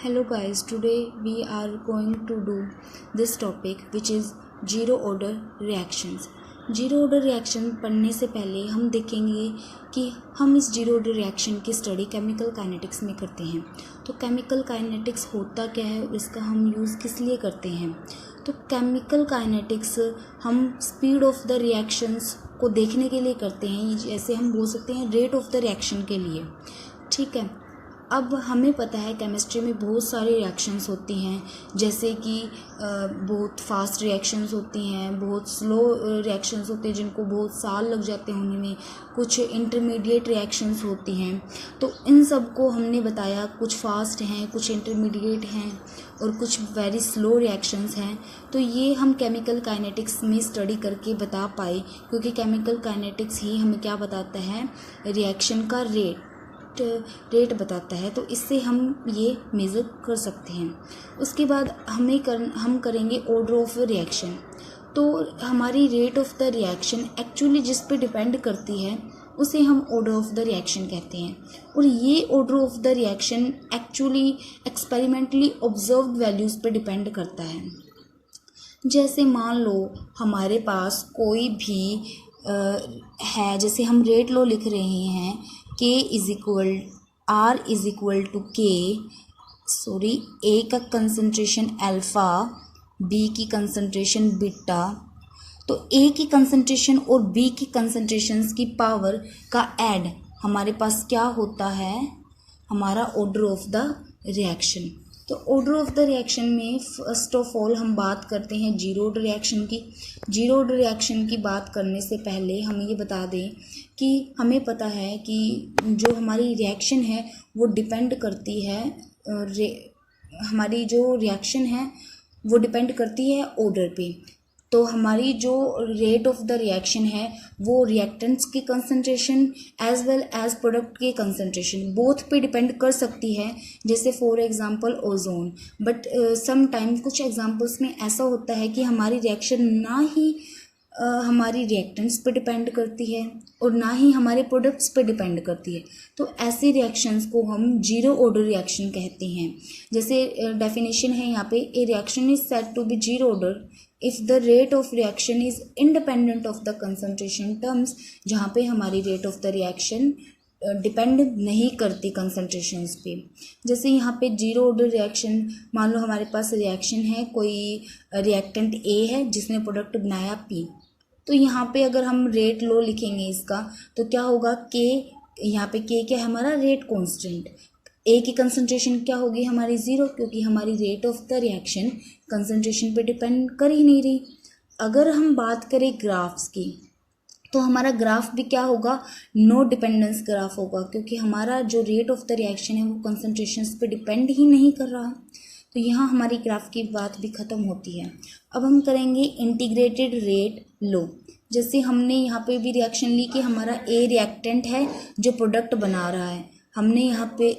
Hello guys, today we are going to do this topic which is zero order reactions. Zero order reaction पढ़ने से पहले हम देखेंगे कि हम इस जीरो ऑर्डर रिएक्शन की स्टडी केमिकल काइनेटिक्स में करते हैं। तो केमिकल काइनेटिक्स होता क्या है और इसका हम यूज़ किस लिए करते हैं। तो केमिकल काइनेटिक्स हम स्पीड ऑफ द रिएक्शंस को देखने के लिए करते हैं, जैसे हम बोल सकते हैं रेट ऑफ द रिएक्शन के लिए। ठीक है, अब हमें पता है केमिस्ट्री में बहुत सारी रिएक्शंस होती हैं, जैसे कि बहुत फास्ट रिएक्शंस होती हैं, बहुत स्लो रिएक्शंस होती हैं जिनको बहुत साल लग जाते हैं होने में, कुछ इंटरमीडिएट रिएक्शंस होती हैं। तो इन सब को हमने बताया, कुछ फास्ट हैं, कुछ इंटरमीडिएट हैं और कुछ वेरी स्लो रिएक्शंस हैं। तो ये हम केमिकल काइनेटिक्स में स्टडी करके बता पाए, क्योंकि केमिकल काइनेटिक्स ही हमें क्या बताता है, रिएक्शन का रेट बताता है। तो इससे हम ये मेज़र कर सकते हैं। उसके बाद हम करेंगे ऑर्डर ऑफ रिएक्शन। तो हमारी rate of the reaction actually जिस पे डिपेंड करती है उसे हम ऑर्डर ऑफ द रिएक्शन कहते हैं। और ये order of the reaction actually experimentally observed values पे डिपेंड करता है। जैसे मान लो हमारे पास कोई भी है, जैसे हम रेट लॉ लिख रहे हैं, R इज इक्वल टू ए का कंसंट्रेशन अल्फ़ा, बी की कंसंट्रेशन बीटा। तो ए की कंसंट्रेशन और बी की कंसंट्रेशंस की पावर का ऐड हमारे पास क्या होता है, हमारा ऑर्डर ऑफ द रिएक्शन। तो ऑर्डर ऑफ द रिएक्शन में फर्स्ट ऑफ ऑल हम बात करते हैं जीरो ऑर्डर रिएक्शन की। जीरो ऑर्डर रिएक्शन की बात करने से पहले हम ये बता दें कि हमें पता है कि जो हमारी रिएक्शन है वो डिपेंड करती है, हमारी जो रिएक्शन है वो डिपेंड करती है ऑर्डर पे। तो हमारी जो रेट ऑफ द रिएक्शन है वो रिएक्टेंट्स की concentration as well as product के कंसंट्रेशन बोथ पे डिपेंड कर सकती है, जैसे for example ozone. But some time कुछ एग्जांपल्स में ऐसा होता है कि हमारी रिएक्शन ना ही हमारी रिएक्टेंट्स पे डिपेंड करती है और ना ही हमारे प्रोडक्ट्स पे डिपेंड करती है। तो ऐसी रिएक्शंस को हम जीरो ऑर्डर रिएक्शन कहते हैं। जैसे डेफिनेशन है यहाँ पे, a reaction is said to be zero order if the rate of reaction is independent of the concentration terms, जहाँ पे हमारी rate of the reaction depend नहीं करती कंसंट्रेशंस पे। जैसे यहाँ पे जीरो ऑर्डर रिएक्शन, मान लो हमारे पास रिएक्शन है, कोई रिएक्टेंट ए है जिसने प्रोडक्ट बनाया पी। तो यहाँ पे अगर हम रेट लो लिखेंगे इसका, तो क्या होगा, के, यहाँ पे के क्या है, हमारा रेट कांस्टेंट। ए की कंसंट्रेशन क्या होगी हमारी, ज़ीरो, क्योंकि हमारी rate of the reaction concentration पे डिपेंड कर ही नहीं रही। अगर हम बात करें ग्राफ्स की, तो हमारा ग्राफ भी क्या होगा, नो डिपेंडेंस ग्राफ होगा, क्योंकि हमारा जो रेट ऑफ द रिएक्शन है वो कंसंट्रेशंस पे डिपेंड ही नहीं कर रहा। तो यहाँ हमारी ग्राफ की बात भी ख़त्म होती है। अब हम करेंगे इंटीग्रेटेड रेट लो। जैसे हमने यहाँ पे भी रिएक्शन ली कि हमारा ए रिएक्टेंट है जो प्रोडक्ट बना रहा है, हमने यहाँ पे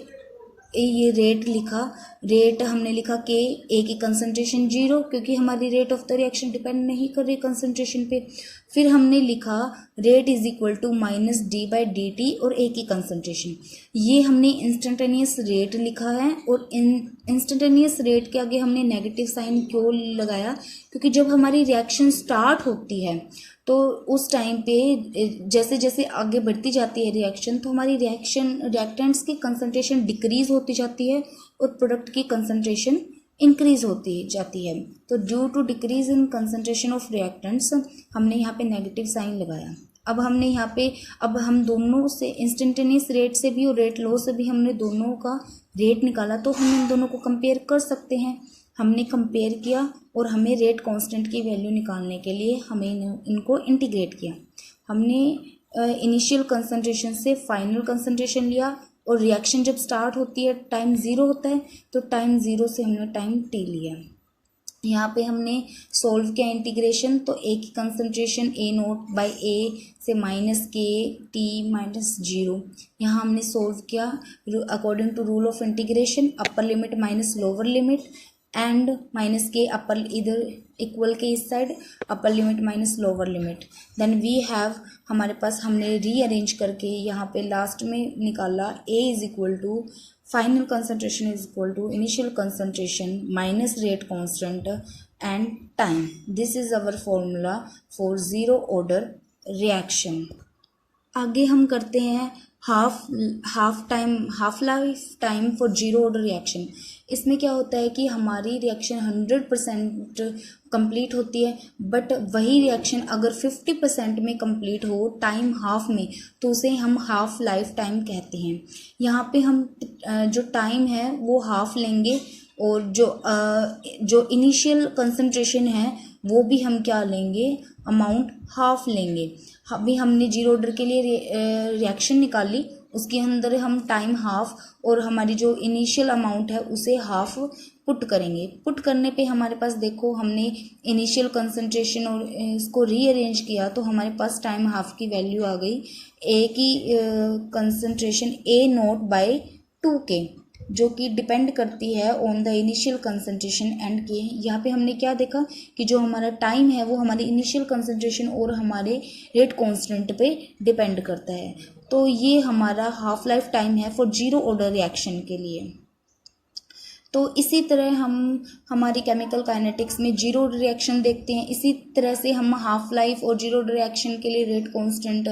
ये रेट लिखा, रेट हमने लिखा कि ए की कंसंट्रेशन जीरो, क्योंकि हमारी rate of the reaction depend नहीं कर रही कंसंट्रेशन पे। फिर हमने लिखा rate is equal to minus d by d t और ए की कंसंट्रेशन। ये हमने इंस्टेंटेनियस रेट लिखा है, और इंस्टेंटेनियस रेट के आगे हमने नेगेटिव साइन क्यों लगाया, क्योंकि जब हमारी रिएक्शन स्टार्ट होती है तो उस टाइम पे जैसे जैसे आगे बढ़ती जाती है रिएक्शन, तो हमारी रिएक्टेंट्स की कंसंट्रेशन डिक्रीज होती जाती है और प्रोडक्ट की कंसंट्रेशन इंक्रीज होती जाती है। तो due to decrease in concentration of reactants हमने यहाँ पे नेगेटिव साइन लगाया। अब हमने यहाँ पे, अब हम दोनों से इंस्टेंटेनियस रेट से भी और रेट लो से भी हमने दोनों का रेट निकाला, तो हम इन दोनों को कंपेयर कर सकते हैं। हमने कंपेयर किया और हमें रेट कांस्टेंट की वैल्यू निकालने के लिए हमें इनको इंटीग्रेट किया। हमने इनिशियल कंसंट्रेशन से फाइनल कंसंट्रेशन लिया, और रिएक्शन जब स्टार्ट होती है टाइम ज़ीरो होता है, तो टाइम ज़ीरो से हमने टाइम टी लिया। यहाँ पे हमने सॉल्व किया इंटीग्रेशन, तो ए की कंसंट्रेशन ए नोट बाई ए से माइनस के टी माइनस जीरो, यहाँ हमने सॉल्व किया according to rule of integration, upper limit minus lower limit and minus के अपर, इधर इक्वल के इस side upper limit minus lower limit. Then we have, हमारे पास हमने रीअरेंज करके यहाँ पे लास्ट में निकाला A is equal to final concentration is equal to initial concentration minus rate constant and time. This is our formula for zero order reaction. आगे हम करते हैं half life time for zero order reaction. इसमें क्या होता है कि हमारी रिएक्शन 100% कंप्लीट होती है, बट वही रिएक्शन अगर 50% में कंप्लीट हो टाइम हाफ में, तो उसे हम हाफ लाइफ टाइम कहते हैं. यहाँ पे हम जो टाइम है वो हाफ लेंगे, और जो इनिशियल कंसंट्रेशन है वो भी हम क्या लेंगे, अमाउंट हाफ लेंगे. अभी हमने जीरो ऑर्डर के लिए रिएक्शन निकाली, उसके अंदर हम टाइम हाफ और हमारी जो इनिशियल अमाउंट है उसे हाफ पुट करेंगे. पुट करने पे हमारे पास देखो, हमने इनिशियल कंसंट्रेशन और इसको रीअरेंज किया तो हमारे पास टाइम हाफ की वैल्यू आ गई ए की कंसंट्रेशन A0/2K, जो कि डिपेंड करती है on the initial concentration and के. यहाँ पे हमने क्या देखा कि जो हमारा टाइम है वो हमारे इनिशियल कंसंट्रेशन और हमारे रेट कांस्टेंट पे डिपेंड करता है. तो ये हमारा हाफ लाइफ टाइम है फॉर जीरो ऑर्डर रिएक्शन के लिए. तो इसी तरह हम हमारी केमिकल काइनेटिक्स में जीरो रिएक्शन देखते हैं. इसी तरह से हम हाफ लाइफ और जीरो रिएक्शन के लिए रेट कांस्टेंट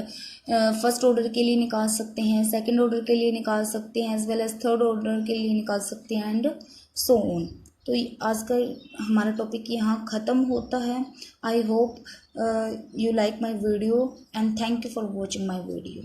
फर्स्ट ऑर्डर के लिए निकाल सकते हैं, सेकंड ऑर्डर के लिए निकाल सकते हैं, as well as third order के लिए निकाल सकते हैं, एंड सो ऑन. तो आज का हमारा टॉपिक यहाँ ख़त्म होता है. I hope you like my video and thank you for watching my video.